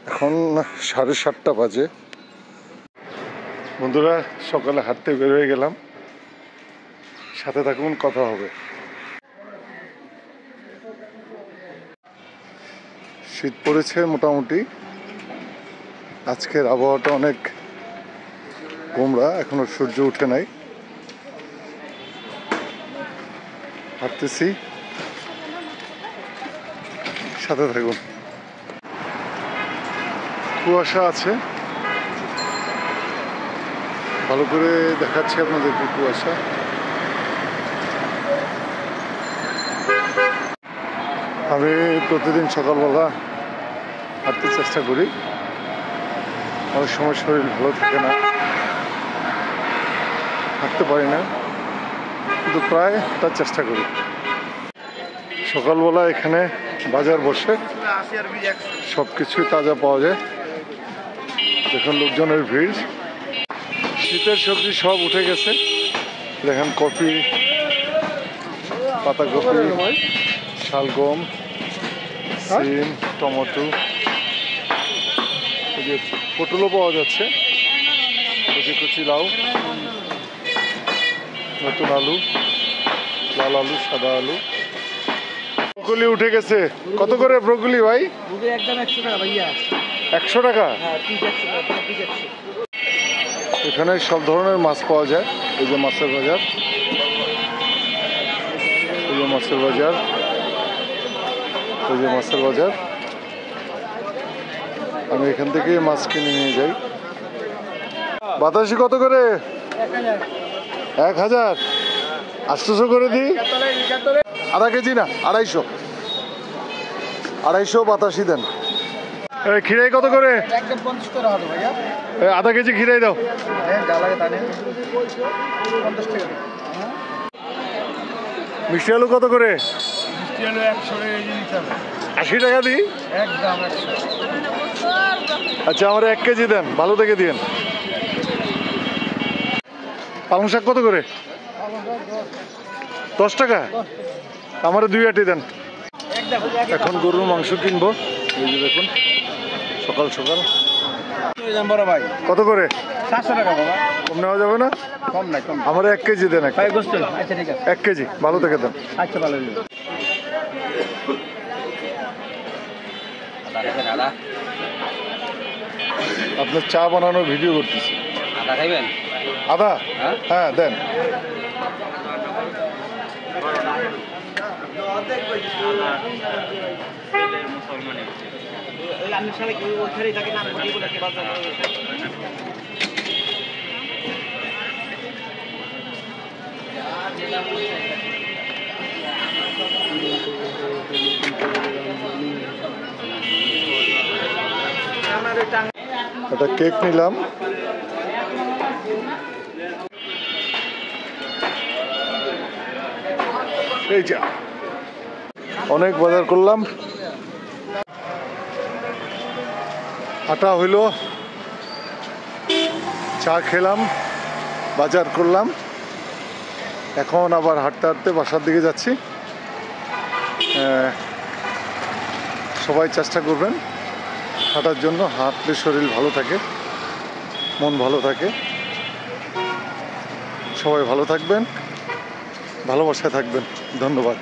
এখন 7:30 বাজে। বন্ধুরা, সকালে হাঁটতে বের হয়ে গেলাম, সাথে থাকুন, কথা হবে। শীত পড়েছে মোটামুটি। আজকের আবহাওয়াটা অনেক গোমড়া, এখনো সূর্য উঠে নাই। হাঁটতেছি, সাথে থাকুন। কুয়াশা আছে, ভালো করে দেখাচ্ছি আপনাদেরকে কুয়াশা। আমি প্রতিদিন সকালবেলা হাঁটতে চেষ্টা করি। অনেক সময় শরীর ভালো থাকে না, হাঁটতে পারি না, কিন্তু প্রায় তার চেষ্টা করি। সকালবেলা এখানে বাজার বসে, সব কিছুই তাজা পাওয়া যায়। দেখুন লোকজনের ভিড়। শীতের সবজি সব উঠে গেছে। দেখেন কফি, পাতাকপি, শালগম, সিম, টমেটো, এই যে পটলও পাওয়া যাচ্ছে, কচি কচি লাউ, নতুন আলু, লাল আলু, সাদা আলু। ব্রকলি উঠে গেছে। কত করে ব্রকলি ভাই? একদম 100 টাকা ভাইয়া। 100 টাকা? হ্যাঁ, পিস 100 টাকা, পিস 100। এখানে সব ধরনের মাছ পাওয়া যায়। এই যে মাছের বাজার, এই যে মাছের বাজার, এই যে মাছের বাজার। আমি এখান থেকে মাছ কিনে নিয়ে যাই। বাতাসি কত করে? 1000। 800 করে দিই। আধা কেজি না, 250। 250 বাতাসি দেন। খিরাই কত করে? একদম 50 টাকা হবে ভাইয়া। আধা কেজি খিরাই দাও। হ্যাঁ, যা লাগে তা নেন। 50 টাকা। মিষ্টি আলু কত করে? মিষ্টি আলু 100 টাকা কেজি নিতে হবে। 80 টাকা দিই। একদম 100। আচ্ছা, আমার 1 কেজি দেন, ভালো থেকে দিন। পালং শাক কত করে? 10 টাকা। আমার 2 আটি দেন। এখন গরুর মাংস কিনবো। এই যে দেখুন, সকাল সকাল। বড় ভাই কত করে? 700 টাকা বাবা। কম নেওয়া যাবে না? কম নাই, কম। আমার 1 কেজি দেন। ভাই গোস্ত। আচ্ছা ঠিক আছে, 1 কেজি ভালো থেকে দেন। আচ্ছা ভালো দিন। আদা। আপনার চা বানানোর ভিডিও করতেছি। আদা খাইবেন? আদা? হ্যাঁ দেন। একটা কেক নিলাম। এই যা, অনেক বাজার করলাম। হাঁটা হইল, চা খেলাম, বাজার করলাম। এখন আবার হাঁটতে হাঁটতে বাসার দিকে যাচ্ছি। সবাই চেষ্টা করবেন হাঁটার জন্য। হাঁটলে শরীর ভালো থাকে, মন ভালো থাকে। সবাই ভালো থাকবেন, ভালোবাসায় থাকবেন। ধন্যবাদ।